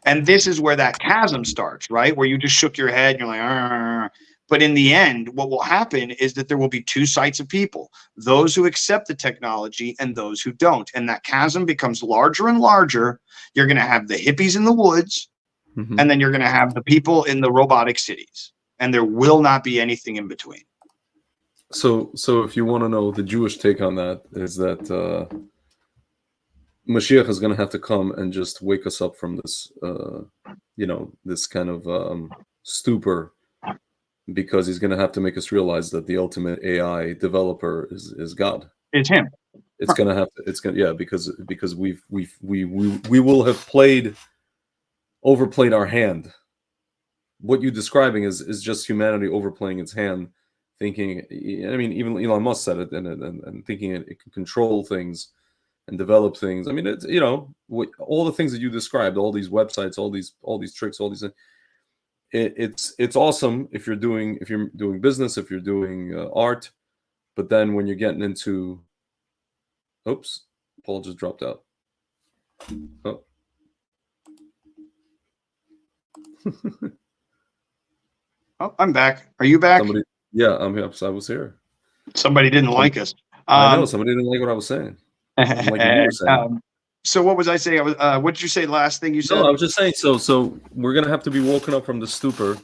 And this is where that chasm starts, right? Where you just shook your head and you're like, "Arr." But in the end, what will happen is that there will be two sides of people, those who accept the technology and those who don't. And that chasm becomes larger and larger. You're going to have the hippies in the woods, and then you're going to have the people in the robotic cities. And there will not be anything in between. So if you want to know the Jewish take on that, is that Mashiach is going to have to come and just wake us up from this, this kind of stupor, because he's going to have to make us realize that the ultimate AI developer is God. It's him. It's going to have to. It's going to, because we will have overplayed our hand. What you're describing is just humanity overplaying its hand, thinking. I mean, even Elon Musk said it, and thinking it can control things and develop things. I mean, it's all the things that you described, all these websites, all these tricks, all these. It's awesome if you're doing business, if you're doing art, but then when you're getting into, oops, Paul just dropped out. Oh. Oh, I'm back. Are you back? Yeah, I'm here. I was here. Somebody didn't like us. I know somebody didn't like what I was saying. Like what you were saying. So what was I saying? What did you say? Last thing you said? No, I was just saying. So we're gonna have to be woken up from the stupor.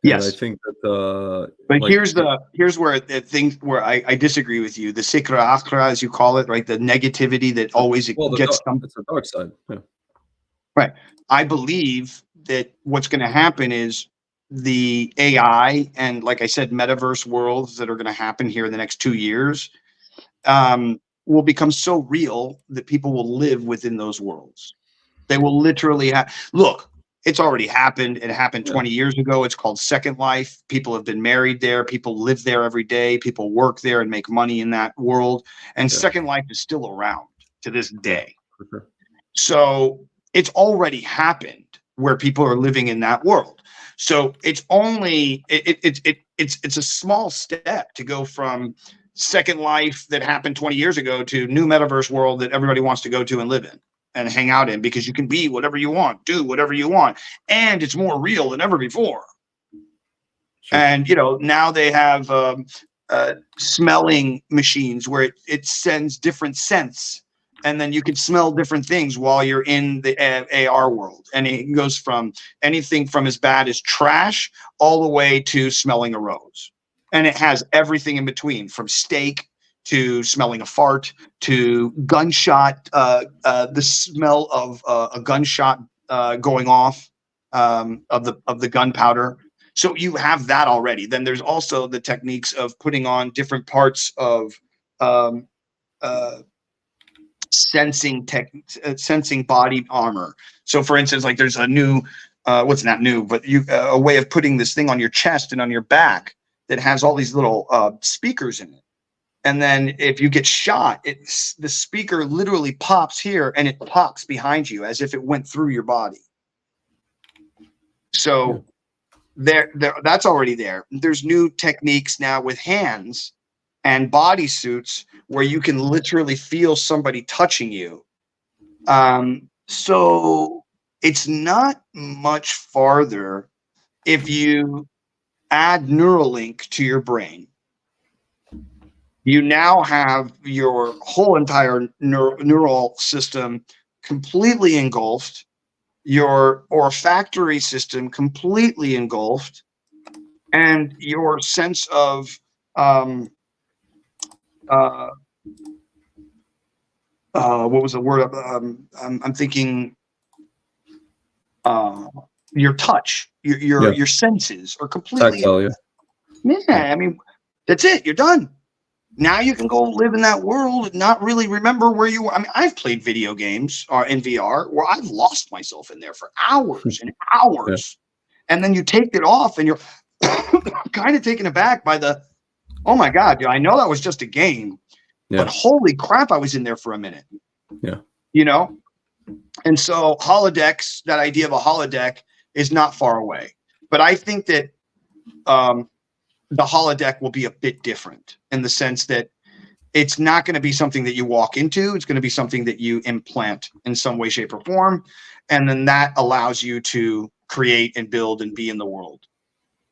Yes, and I think that. But here's where the thing where I disagree with you. The sikra akra, as you call it, right? The negativity that always gets. It's the dark side. Yeah. Right. I believe that what's going to happen is the AI and, like I said, metaverse worlds that are going to happen here in the next 2 years. Will become so real that people will live within those worlds. They will literally look, it's already happened. It happened 20 years ago. It's called Second Life. People have been married there. People live there every day. People work there and make money in that world. And Second Life is still around to this day. Sure. So it's already happened where people are living in that world. So it's only, it's a small step to go from Second Life that happened 20 years ago to new metaverse world that everybody wants to go to and live in and hang out in, because you can be whatever you want, do whatever you want. And it's more real than ever before. Sure. And, now they have smelling machines where it sends different scents, and then you can smell different things while you're in the AR world. And it goes from anything from as bad as trash all the way to smelling a rose. And it has everything in between, from steak to smelling a fart to gunshot, the smell of a gunshot going off, of the gunpowder. So you have that already. Then there's also the techniques of putting on different parts of sensing body armor. So, for instance, like there's a new, what's not new, but a way of putting this thing on your chest and on your back that has all these little speakers in it. And then if you get shot, the speaker literally pops here and it pops behind you as if it went through your body. So that's already there. There's new techniques now with hands and body suits where you can literally feel somebody touching you. So it's not much farther if you add Neuralink to your brain. You now have your whole entire neural system completely engulfed, your olfactory system completely engulfed, and your sense of what was the word? I'm thinking your touch, your senses are completely. Tactile, I mean, that's it. You're done. Now you can go live in that world and not really remember where you were. I mean, I've played video games in VR where I've lost myself in there for hours and hours. And then you take it off and you're kind of taken aback by oh my God, I know that was just a game, but holy crap, I was in there for a minute. Yeah. And so holodecks, that idea of a holodeck is not far away. But I think that the holodeck will be a bit different in the sense that it's not going to be something that you walk into. It's going to be something that you implant in some way, shape, or form. And then that allows you to create and build and be in the world.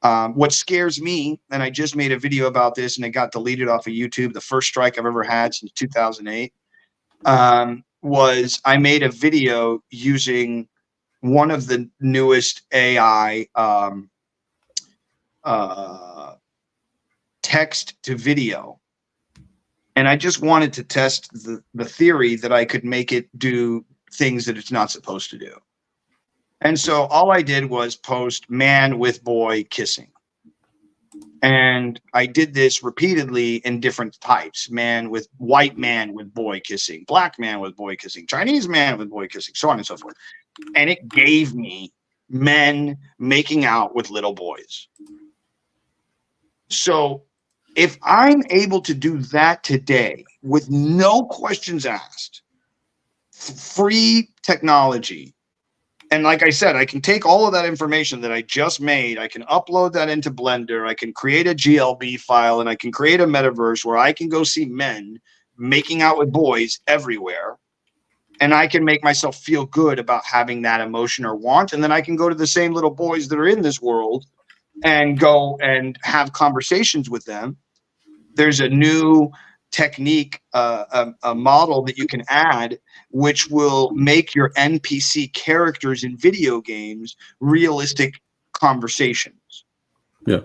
What scares me, and I just made a video about this and it got deleted off of YouTube, the first strike I've ever had since 2008, was I made a video using one of the newest AI text to video. And I just wanted to test the theory that I could make it do things that it's not supposed to do. And so all I did was post man with boy kissing. And I did this repeatedly in different types. White man with boy kissing, black man with boy kissing, Chinese man with boy kissing, so on and so forth. And it gave me men making out with little boys. So if I'm able to do that today with no questions asked, free technology, and like I said, I can take all of that information that I just made, I can upload that into Blender, I can create a GLB file, and I can create a metaverse where I can go see men making out with boys everywhere, and I can make myself feel good about having that emotion or want, and then I can go to the same little boys that are in this world and go and have conversations with them. There's a new technique, a model that you can add, which will make your NPC characters in video games realistic conversations. Yeah.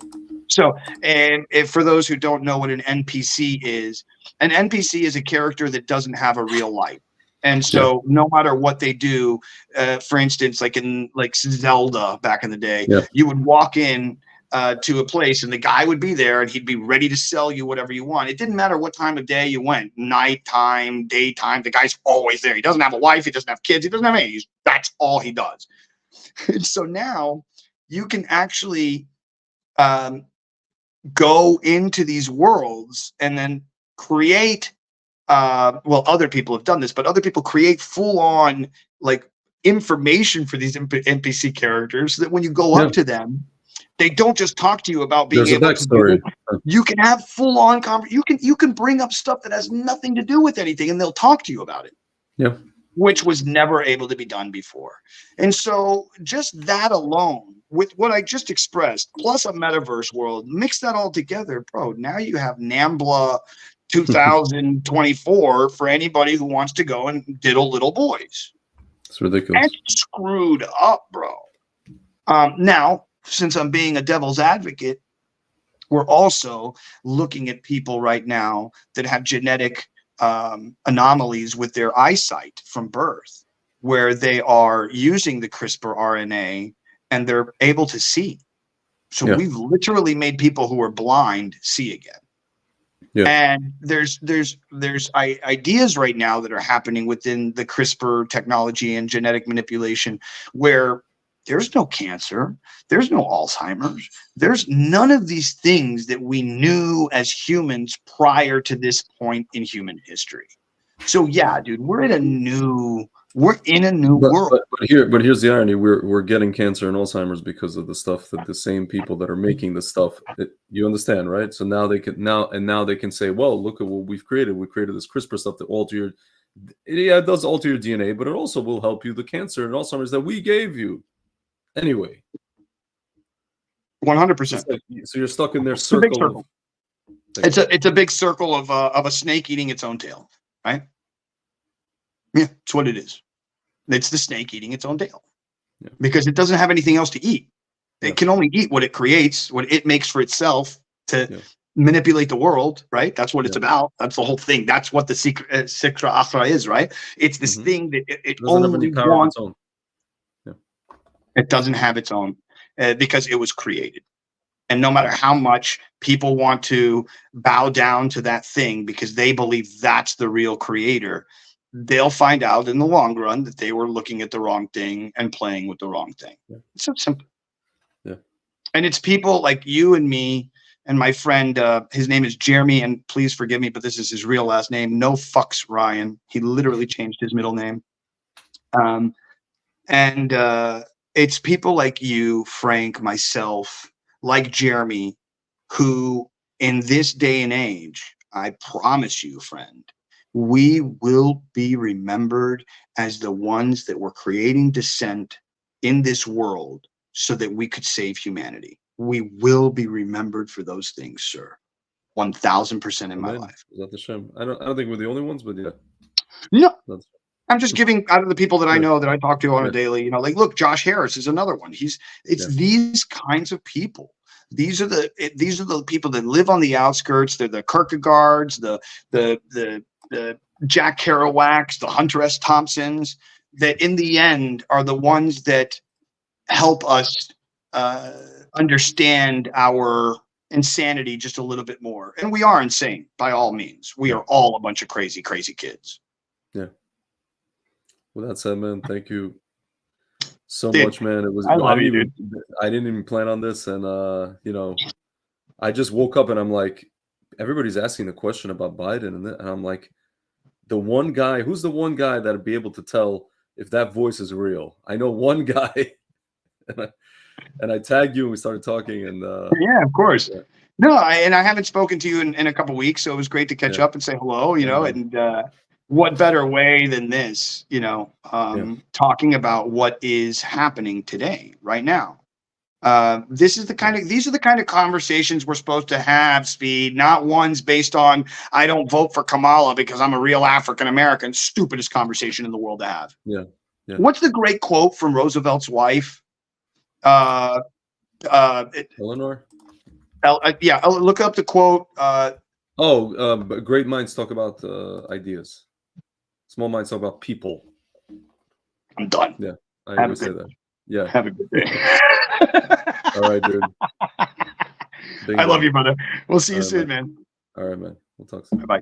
So, and if for those who don't know what an NPC is a character that doesn't have a real life. And so no matter what they do, for instance, like in Zelda back in the day, you would walk in to a place and the guy would be there and he'd be ready to sell you whatever you want. It didn't matter what time of day you went, nighttime, daytime, the guy's always there. He doesn't have a wife, he doesn't have kids, he doesn't have any. That's all he does. So now you can actually go into these worlds and then create other people have done this, but other people create full-on like information for these NPC characters so that when you go up to them, they don't just talk to you about being able to do it. You can have full-on you can bring up stuff that has nothing to do with anything and they'll talk to you about it. Yeah. Which was never able to be done before. And so just that alone, with what I just expressed, plus a metaverse world, mix that all together, bro. Now you have NAMBLA 2024 for anybody who wants to go and diddle little boys. It's ridiculous. That's screwed up, bro. Now, since I'm being a devil's advocate, we're also looking at people right now that have genetic anomalies with their eyesight from birth, where they are using the CRISPR RNA and they're able to see. So we've literally made people who are blind see again. Yeah. And there's ideas right now that are happening within the CRISPR technology and genetic manipulation where there's no cancer, there's no Alzheimer's, there's none of these things that we knew as humans prior to this point in human history. So yeah, dude, we're in a new world. But here's the irony: we're getting cancer and Alzheimer's because of the stuff that the same people that are making the stuff. You understand, right? So now they can say, well, look at what we've created. We created this CRISPR stuff that it does alter your DNA, but it also will help you the cancer and Alzheimer's that we gave you. Anyway, 100%. So you're stuck in their circle. It's a big circle of a snake eating its own tail, right? Yeah, it's what it is. It's the snake eating its own tail because it doesn't have anything else to eat. It can only eat what it creates, what it makes for itself to manipulate the world, right? That's what it's about. That's the whole thing. That's what the Sikra Akhra is, right? It's this thing that it only wants. It doesn't have its own because it was created. And no matter how much people want to bow down to that thing because they believe that's the real creator, they'll find out in the long run that they were looking at the wrong thing and playing with the wrong thing. It's so simple. Yeah. And it's people like you and me and my friend, his name is Jeremy, and please forgive me, but this is his real last name. No fucks, Ryan. He literally changed his middle name. It's people like you, Frank, myself, like Jeremy, who in this day and age, I promise you, friend, we will be remembered as the ones that were creating dissent in this world so that we could save humanity. We will be remembered for those things, sir. 1000% in my Amen. life. Is that the shame? I don't think we're the only ones, but yeah. No, That's, I'm just giving out of the people that I Yeah. know that I talk to on Yeah. a daily, you know, like, look, Josh Harris is another one. It's Yeah. these kinds of people. These are the people that live on the outskirts. They're the Kierkegaards, the Jack Kerouacs, the Hunter S. Thompsons, that in the end are the ones that help us understand our insanity just a little bit more. And we are insane by all means. We are all a bunch of crazy, crazy kids. yeah. With that said, man, thank you so Dude, much, man. It was I love you, I didn't even plan on this, and you know, I just woke up and I'm like, everybody's asking the question about Biden, and I'm like, who's the one guy that'd be able to tell if that voice is real? I know one guy, and I tagged you and we started talking, and Yeah, of course. yeah. No, I haven't spoken to you in a couple weeks, so it was great to catch Yeah. up and say hello, you know, and what better way than this, you know, talking about what is happening today, right now. These are the kind of conversations we're supposed to have, Speed, not ones based on I don't vote for Kamala because I'm a real African American. Stupidest conversation in the world to have. Yeah. Yeah. What's the great quote from Roosevelt's wife? Eleanor? Yeah, I'll look up the quote. Great minds talk about ideas. Small minds talk about people. I'm done. Yeah, I Have a always say good that. Yeah. Have a good day. All right, dude. I love you, brother. We'll see you All right, soon, man. man. All right, man. We'll talk soon. Bye-bye.